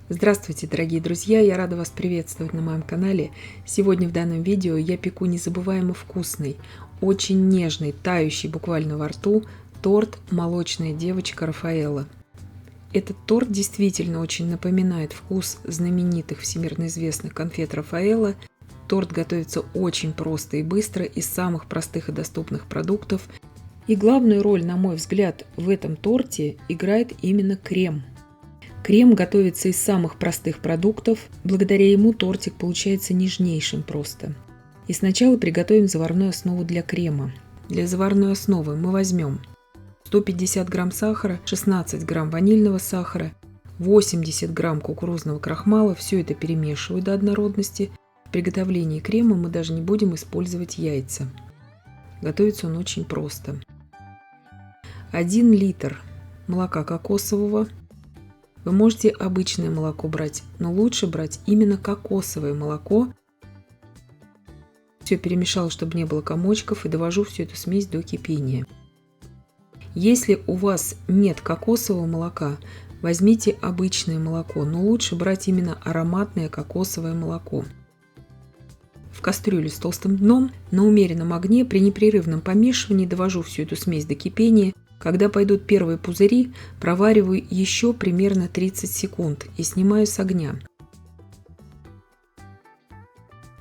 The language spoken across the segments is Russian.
Здравствуйте, дорогие друзья! Я рада вас приветствовать на моем канале. Сегодня в данном видео я пеку незабываемо вкусный, очень нежный, тающий буквально во рту торт «Молочная девочка» Рафаэлло. Этот торт действительно очень напоминает вкус знаменитых всемирно известных конфет Рафаэлло. Торт готовится очень просто и быстро из самых простых и доступных продуктов. И главную роль, на мой взгляд, в этом торте играет именно крем. Крем готовится из самых простых продуктов, благодаря ему тортик получается нежнейшим просто. И сначала приготовим заварную основу для крема. Для заварной основы мы возьмем 150 грамм сахара, 16 грамм ванильного сахара, 80 грамм кукурузного крахмала. Все это перемешиваю до однородности. В приготовлении крема мы даже не будем использовать яйца. Готовится он очень просто. 1 литр молока кокосового. Вы можете обычное молоко брать, но лучше брать именно кокосовое молоко. Все перемешала, чтобы не было комочков, и довожу всю эту смесь до кипения. Если у вас нет кокосового молока, возьмите обычное молоко, но лучше брать именно ароматное кокосовое молоко. В кастрюлю с толстым дном на умеренном огне при непрерывном помешивании довожу всю эту смесь до кипения. Когда пойдут первые пузыри, провариваю еще примерно 30 секунд и снимаю с огня.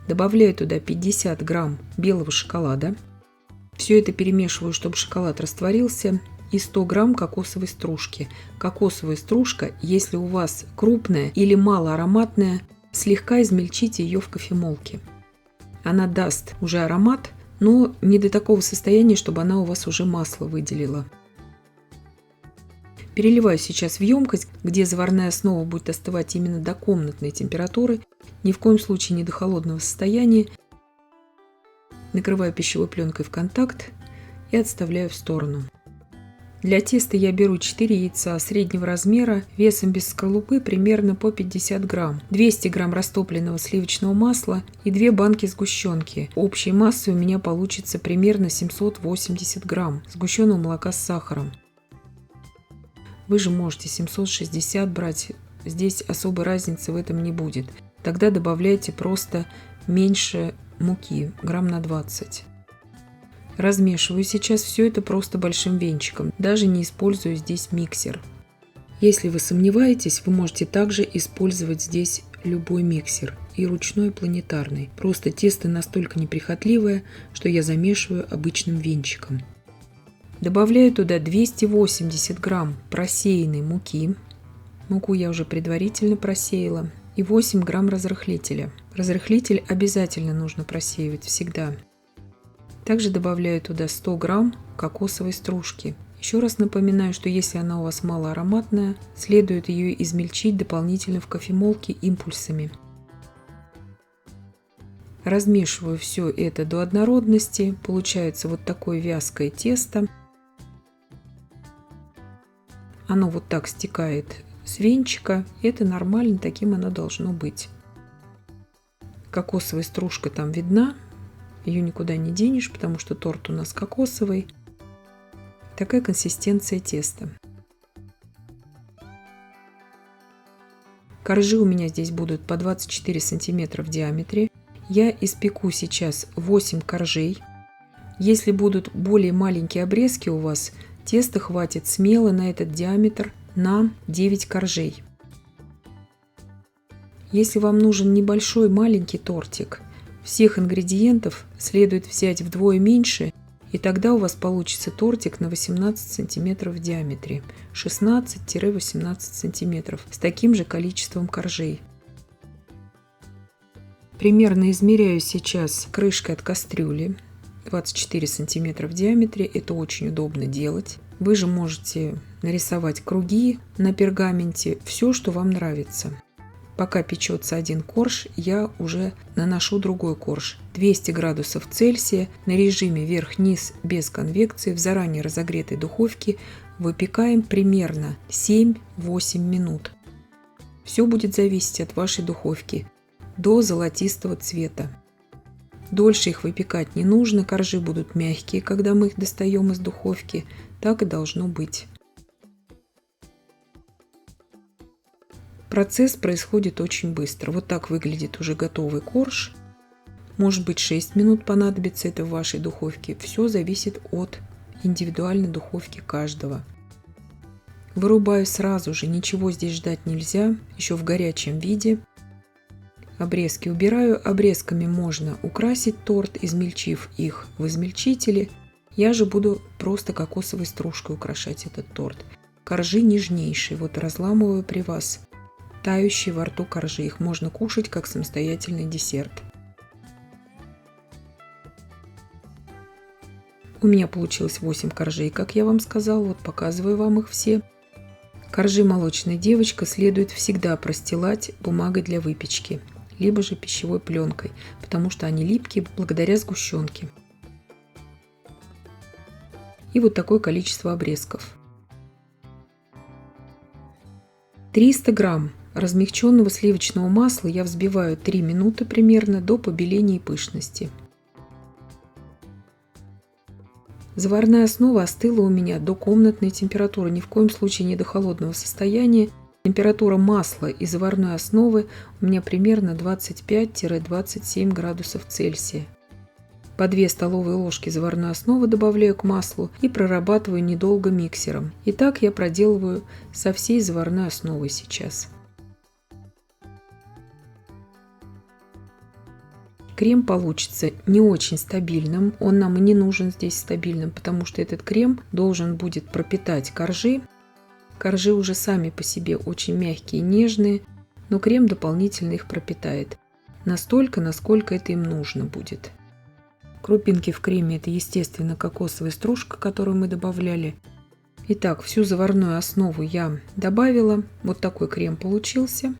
Добавляю туда 50 грамм белого шоколада. Все это перемешиваю, чтобы шоколад растворился. И 100 грамм кокосовой стружки. Кокосовая стружка, если у вас крупная или малоароматная, слегка измельчите ее в кофемолке. Она даст уже аромат, но не до такого состояния, чтобы она у вас уже масло выделила. Переливаю сейчас в емкость, где заварная основа будет остывать именно до комнатной температуры, ни в коем случае не до холодного состояния. Накрываю пищевой пленкой в контакт и отставляю в сторону. Для теста я беру 4 яйца среднего размера, весом без скорлупы примерно по 50 грамм, 200 грамм растопленного сливочного масла и 2 банки сгущенки. Общей массой у меня получится примерно 780 грамм сгущенного молока с сахаром. Вы же можете 760 брать, здесь особой разницы в этом не будет. Тогда добавляйте просто меньше муки, грамм на 20. Размешиваю сейчас все это просто большим венчиком, даже не использую здесь миксер. Если вы сомневаетесь, вы можете также использовать здесь любой миксер, и ручной, и планетарный. Просто тесто настолько неприхотливое, что я замешиваю обычным венчиком. Добавляю туда 280 грамм просеянной муки. Муку я уже предварительно просеяла. И 8 грамм разрыхлителя. Разрыхлитель обязательно нужно просеивать всегда. Также добавляю туда 100 грамм кокосовой стружки. Еще раз напоминаю, что если она у вас малоароматная, следует ее измельчить дополнительно в кофемолке импульсами. Размешиваю все это до однородности. Получается вот такое вязкое тесто. Оно вот так стекает с венчика. Это нормально, таким оно должно быть. Кокосовая стружка там видна. Ее никуда не денешь, потому что торт у нас кокосовый. Такая консистенция теста. Коржи у меня здесь будут по 24 сантиметра в диаметре. Я испеку сейчас 8 коржей. Если будут более маленькие обрезки у вас, теста хватит смело на этот диаметр на 9 коржей. Если вам нужен небольшой маленький тортик, всех ингредиентов следует взять вдвое меньше, и тогда у вас получится тортик на 18 сантиметров в диаметре, 16-18 сантиметров, с таким же количеством коржей. Примерно измеряю сейчас крышкой от кастрюли, 24 сантиметра в диаметре, это очень удобно делать. Вы же можете нарисовать круги на пергаменте, все, что вам нравится. Пока печется один корж, я уже наношу другой корж. 200 градусов Цельсия на режиме вверх-вниз без конвекции в заранее разогретой духовке выпекаем примерно 7-8 минут. Все будет зависеть от вашей духовки до золотистого цвета. Дольше их выпекать не нужно, коржи будут мягкие, когда мы их достаем из духовки. Так и должно быть. Процесс происходит очень быстро. Вот так выглядит уже готовый корж. Может быть 6 минут понадобится это в вашей духовке. Все зависит от индивидуальной духовки каждого. Вырубаю сразу же, ничего здесь ждать нельзя, еще в горячем виде. Обрезки убираю. Обрезками можно украсить торт, измельчив их в измельчителе. Я же буду просто кокосовой стружкой украшать этот торт. Коржи нежнейшие, вот разламываю при вас. Тающие во рту коржи, их можно кушать как самостоятельный десерт. У меня получилось 8 коржей, как я вам сказала, вот показываю вам их все. Коржи молочная девочка следует всегда простилать бумагой для выпечки, либо же пищевой пленкой, потому что они липкие благодаря сгущенке. И вот такое количество обрезков. 300 грамм размягченного сливочного масла я взбиваю 3 минуты примерно до побеления и пышности. Заварная основа остыла у меня до комнатной температуры, ни в коем случае не до холодного состояния. Температура масла и заварной основы у меня примерно 25-27 градусов Цельсия. По 2 столовые ложки заварной основы добавляю к маслу и прорабатываю недолго миксером. И так я проделываю со всей заварной основой сейчас. Крем получится не очень стабильным, он нам и не нужен здесь стабильным, потому что этот крем должен будет пропитать коржи. Коржи уже сами по себе очень мягкие и нежные, но крем дополнительно их пропитает. Настолько, насколько это им нужно будет. Крупинки в креме — это, естественно, кокосовая стружка, которую мы добавляли. Итак, всю заварную основу я добавила. Вот такой крем получился.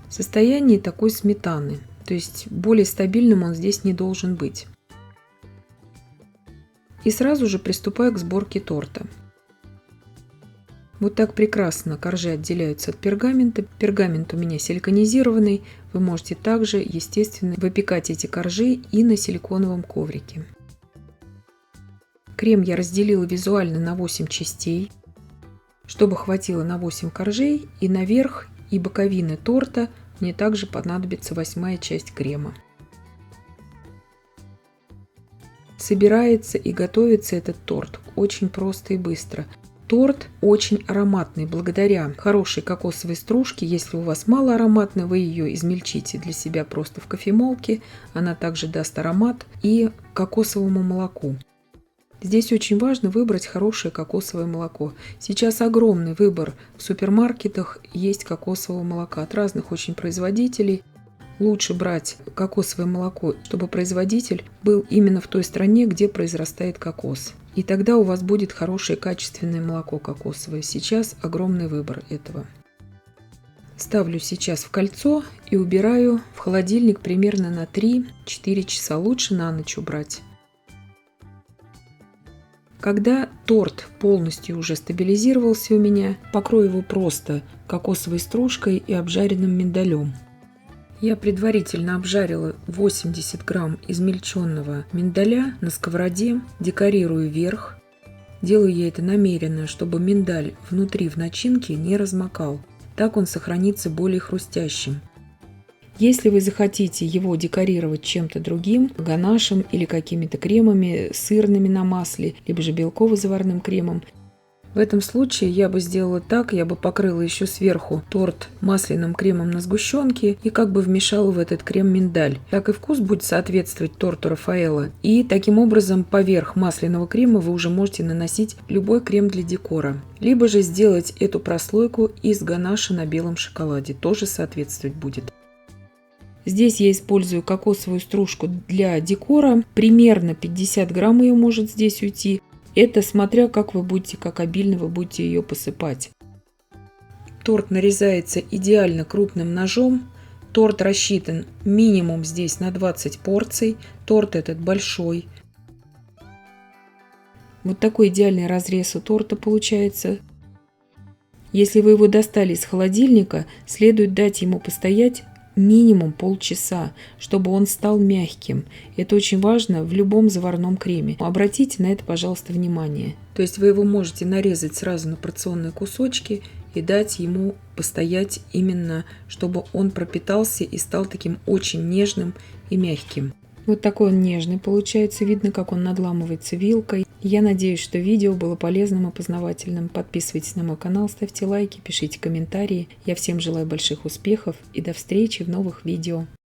В состоянии такой сметаны. То есть более стабильным он здесь не должен быть. И сразу же приступаю к сборке торта. Вот так прекрасно коржи отделяются от пергамента. Пергамент у меня силиконизированный. Вы можете также, естественно, выпекать эти коржи и на силиконовом коврике. Крем я разделила визуально на 8 частей, чтобы хватило на 8 коржей, и наверх и боковины торта мне также понадобится 8-я часть крема. Собирается и готовится этот торт очень просто и быстро. Торт очень ароматный благодаря хорошей кокосовой стружке. Если у вас мало ароматной, вы ее измельчите для себя просто в кофемолке. Она также даст аромат, и кокосовому молоку. Здесь очень важно выбрать хорошее кокосовое молоко. Сейчас огромный выбор в супермаркетах есть кокосового молока от разных очень производителей. Лучше брать кокосовое молоко, чтобы производитель был именно в той стране, где произрастает кокос. И тогда у вас будет хорошее качественное молоко кокосовое. Сейчас огромный выбор этого. Ставлю сейчас в кольцо и убираю в холодильник примерно на 3-4 часа. Лучше на ночь убрать. Когда торт полностью уже стабилизировался у меня, покрою его просто кокосовой стружкой и обжаренным миндалем. Я предварительно обжарила 80 грамм измельченного миндаля на сковороде, декорирую верх. Делаю я это намеренно, чтобы миндаль внутри в начинке не размокал. Так он сохранится более хрустящим. Если вы захотите его декорировать чем-то другим, ганашем или какими-то кремами, сырными на масле, либо же белково-заварным кремом, в этом случае я бы сделала так, я бы покрыла еще сверху торт масляным кремом на сгущенке и как бы вмешала в этот крем миндаль. Так и вкус будет соответствовать торту Рафаэлло. И таким образом поверх масляного крема вы уже можете наносить любой крем для декора. Либо же сделать эту прослойку из ганаша на белом шоколаде. Тоже соответствовать будет. Здесь я использую кокосовую стружку для декора. Примерно 50 грамм ее может здесь уйти. Это смотря как обильно вы будете ее посыпать. Торт нарезается идеально крупным ножом. Торт рассчитан минимум здесь на 20 порций. Торт этот большой. Вот такой идеальный разрез у торта получается. Если вы его достали из холодильника, следует дать ему постоять минимум полчаса, чтобы он стал мягким. Это очень важно в любом заварном креме. Обратите на это, пожалуйста, внимание. То есть вы его можете нарезать сразу на порционные кусочки и дать ему постоять именно, чтобы он пропитался и стал таким очень нежным и мягким. Вот такой он нежный получается, видно, как он надламывается вилкой. Я надеюсь, что видео было полезным и познавательным. Подписывайтесь на мой канал, ставьте лайки, пишите комментарии. Я всем желаю больших успехов и до встречи в новых видео.